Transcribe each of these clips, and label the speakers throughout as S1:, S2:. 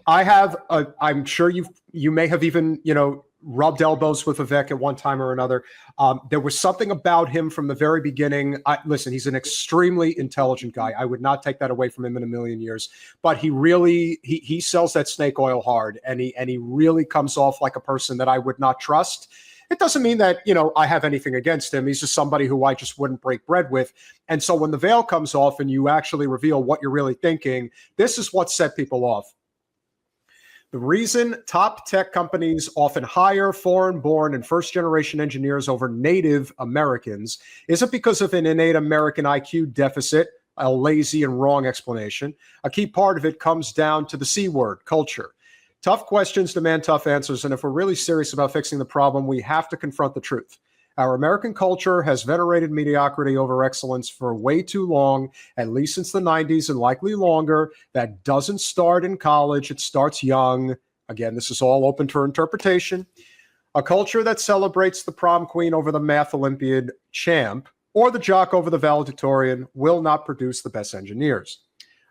S1: I have. I'm sure you may have even rubbed elbows with Vivek at one time or another. There was something about him from the very beginning. Listen, he's an extremely intelligent guy. I would not take that away from him in a million years. But he really he sells that snake oil hard, and he really comes off like a person that I would not trust. It doesn't mean that, I have anything against him. He's just somebody who I just wouldn't break bread with. And so when the veil comes off and you actually reveal what you're really thinking, this is what set people off. The reason top tech companies often hire foreign-born and first-generation engineers over native Americans isn't because of an innate American IQ deficit, a lazy and wrong explanation. A key part of it comes down to the C word, culture. Tough questions demand tough answers, and if we're really serious about fixing the problem, we have to confront the truth. Our American culture has venerated mediocrity over excellence for way too long, at least since the 90s and likely longer. That doesn't start in college. It starts young. Again, this is all open to interpretation. A culture that celebrates the prom queen over the math Olympiad champ or the jock over the valedictorian will not produce the best engineers.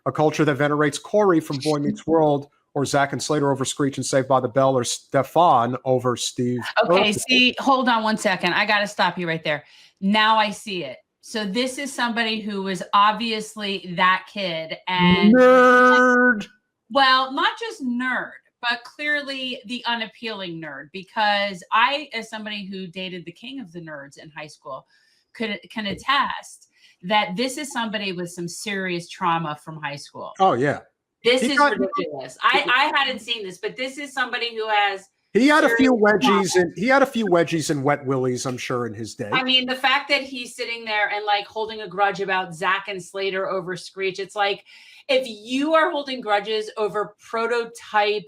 S1: A culture that venerates Corey from Boy Meets World or Zach and Slater over Screech and Saved by the Bell, or Stefan over Steve.
S2: Okay, see, hold on one second. I got to stop you right there. Now I see it. So this is somebody who was obviously that kid. And
S1: nerd.
S2: Well, not just nerd, but clearly the unappealing nerd, because I, as somebody who dated the king of the nerds in high school, can attest that this is somebody with some serious trauma from high school.
S1: Oh, yeah.
S2: This is ridiculous. I hadn't seen this, but this is somebody who has.
S1: He had a few wedgies and wet willies, I'm sure, in his day.
S2: I mean, the fact that he's sitting there and like holding a grudge about Zach and Slater over Screech, it's like if you are holding grudges over prototype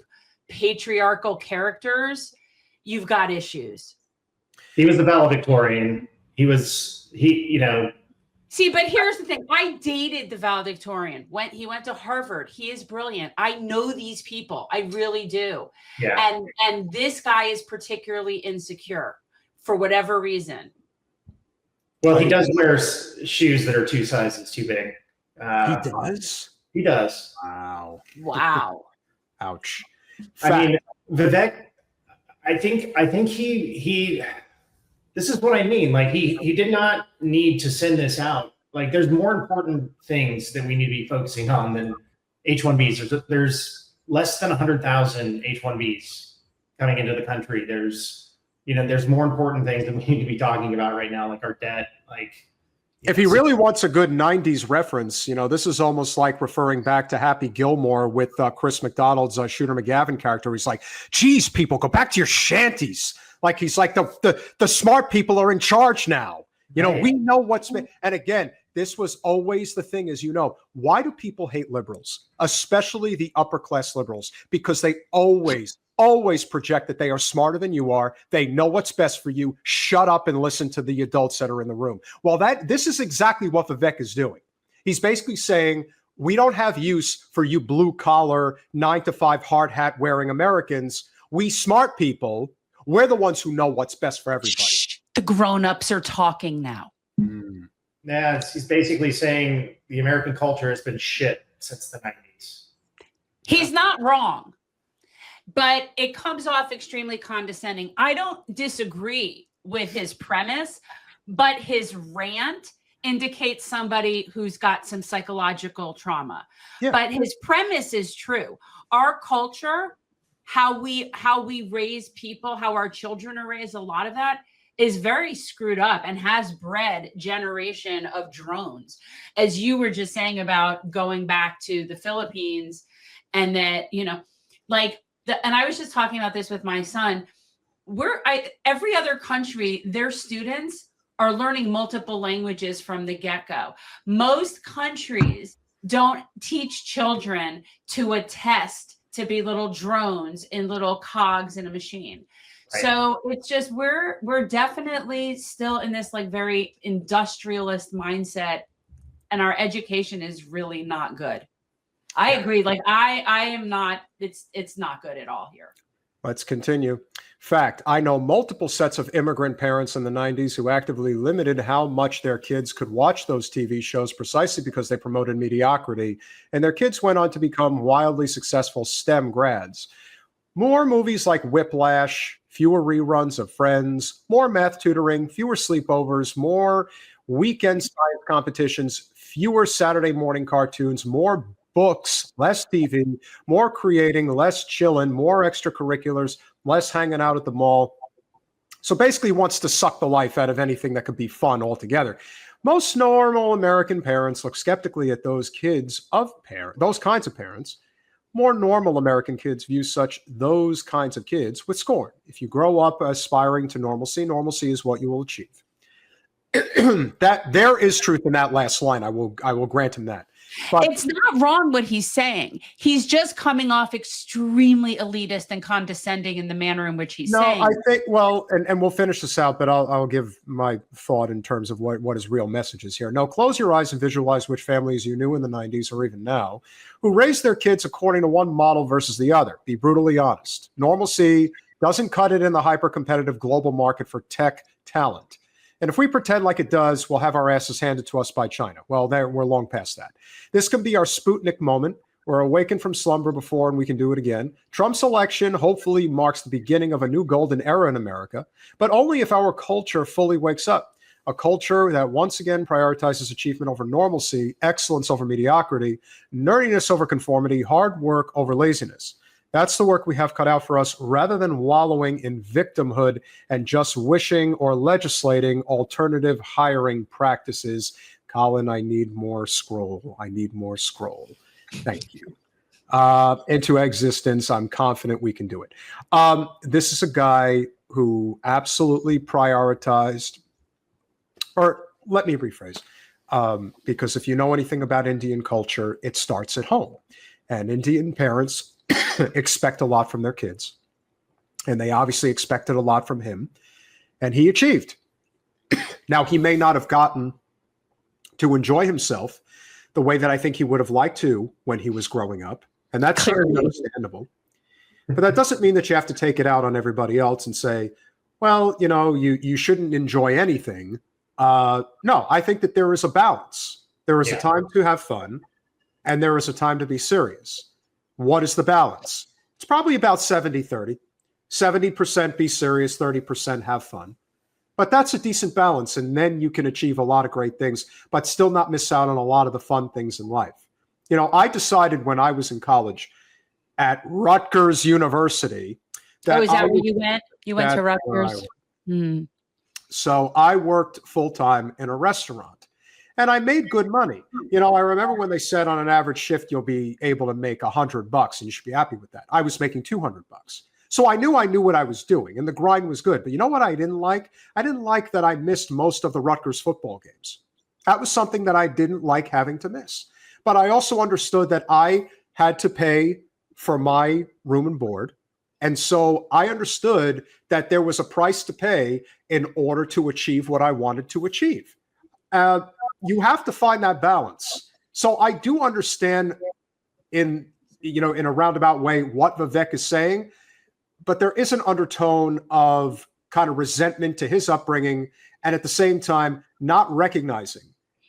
S2: patriarchal characters, you've got issues.
S3: He was the valedictorian.
S2: See, but here's the thing. I dated the valedictorian. He went to Harvard. He is brilliant. I know these people. I really do.
S3: Yeah.
S2: And this guy is particularly insecure for whatever reason.
S3: Well, he does wear shoes that are 2 sizes too big.
S1: He does?
S3: He does.
S2: Wow.
S1: Ouch.
S3: I mean, Vivek, I think he this is what I mean. Like he did not need to send this out. Like there's more important things that we need to be focusing on than H-1Bs. There's less than 100,000 H-1Bs coming into the country. There's more important things that we need to be talking about right now, like our debt. Like
S1: if he really wants a good 90s reference, this is almost like referring back to Happy Gilmore with Chris McDonald's Shooter McGavin character. He's like, geez, people, go back to your shanties. Like he's like the smart people are in charge now. Right. We know what's been. And again, this was always the thing, as why do people hate liberals, especially the upper class liberals? Because they always project that they are smarter than you are. They know what's best for you. Shut up and listen to the adults that are in the room. Well, this is exactly what Vivek is doing. He's basically saying, we don't have use for you blue collar, 9-to-5 hard hat wearing Americans. We smart people, we're the ones who know what's best for everybody.
S2: Shh, the grown-ups are talking now.
S3: Yeah, he's basically saying the American culture has been shit since the 90s.
S2: He's not wrong, but it comes off extremely condescending. I don't disagree with his premise, but his rant indicates somebody who's got some psychological trauma. Yeah. But his premise is true. Our culture, how we raise people, how our children are raised, a lot of that is very screwed up and has bred generation of drones. As you were just saying about going back to the Philippines, and that, and I was just talking about this with my son. Every other country, their students are learning multiple languages from the get-go. Most countries don't teach children to a test to be little drones in little cogs in a machine. Right. So it's just, we're definitely still in this like very industrialist mindset, and our education is really not good. I agree. Like I am not, it's not good at all here.
S1: Let's continue. Fact, I know multiple sets of immigrant parents in the 90s who actively limited how much their kids could watch those TV shows precisely because they promoted mediocrity, and their kids went on to become wildly successful STEM grads. More movies like Whiplash, fewer reruns of Friends, more math tutoring, fewer sleepovers, more weekend science competitions, fewer Saturday morning cartoons, more books, less TV, more creating, less chilling, more extracurriculars, less hanging out at the mall. So basically wants to suck the life out of anything that could be fun altogether. Most normal American parents look skeptically at those kinds of parents. More normal American kids view those kinds of kids with scorn. If you grow up aspiring to normalcy, normalcy is what you will achieve. That there is truth in that last line. I will grant him that. But
S2: it's not wrong what he's saying. He's just coming off extremely elitist and condescending in the manner in which he's saying.
S1: I think, well, and we'll finish this out, but I'll give my thought in terms of what his real message is here. No, close your eyes and visualize which families you knew in the 90s or even now who raised their kids according to one model versus the other. Be brutally honest. Normalcy doesn't cut it in the hyper-competitive global market for tech talent. And if we pretend like it does, we'll have our asses handed to us by China. Well, we're long past that. This can be our Sputnik moment. We're awakened from slumber before, and we can do it again. Trump's election hopefully marks the beginning of a new golden era in America, but only if our culture fully wakes up. A culture that once again prioritizes achievement over normalcy, excellence over mediocrity, nerdiness over conformity, hard work over laziness. That's the work we have cut out for us, rather than wallowing in victimhood and just wishing or legislating alternative hiring practices. Colin, I need more scroll. I need more scroll. Thank you. Into existence. I'm confident we can do it. This is a guy who absolutely prioritized, or let me rephrase, because if you know anything about Indian culture, it starts at home. And Indian parents expect a lot from their kids. And they obviously expected a lot from him. And he achieved. Now, he may not have gotten to enjoy himself the way that I think he would have liked to when he was growing up. And that's certainly understandable. But that doesn't mean that you have to take it out on everybody else and say, well, you know, you shouldn't enjoy anything. No, I think that there is a balance. There is a time to have fun, and there is a time to be serious. What is the balance? It's probably about 70-30. 70% be serious, 30% have fun. But that's a decent balance, and then you can achieve a lot of great things, but still not miss out on a lot of the fun things in life. You know, I decided when I was in college at Rutgers University that
S2: is that where you went? You went to Rutgers?
S1: So I worked full-time in a restaurant. And I made good money. You know, I remember when they said on an average shift, you'll be able to make $100 and you should be happy with that. I was making $200. So I knew what I was doing and the grind was good. But you know what I didn't like? I didn't like that I missed most of the Rutgers football games. That was something that I didn't like having to miss. But I also understood that I had to pay for my room and board. And so I understood that there was a price to pay in order to achieve what I wanted to achieve. You have to find that balance. So I do understand in a roundabout way what Vivek is saying, but there is an undertone of kind of resentment to his upbringing, and at the same time, not recognizing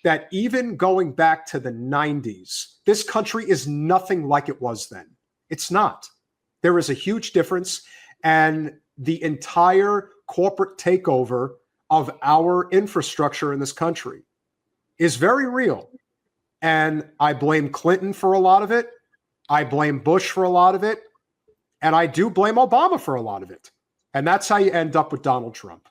S1: that even going back to the 90s, this country is nothing like it was then. It's not. There is a huge difference, and the entire corporate takeover of our infrastructure in this country is very real. And I blame Clinton for a lot of it. I blame Bush for a lot of it. And I do blame Obama for a lot of it. And that's how you end up with Donald Trump.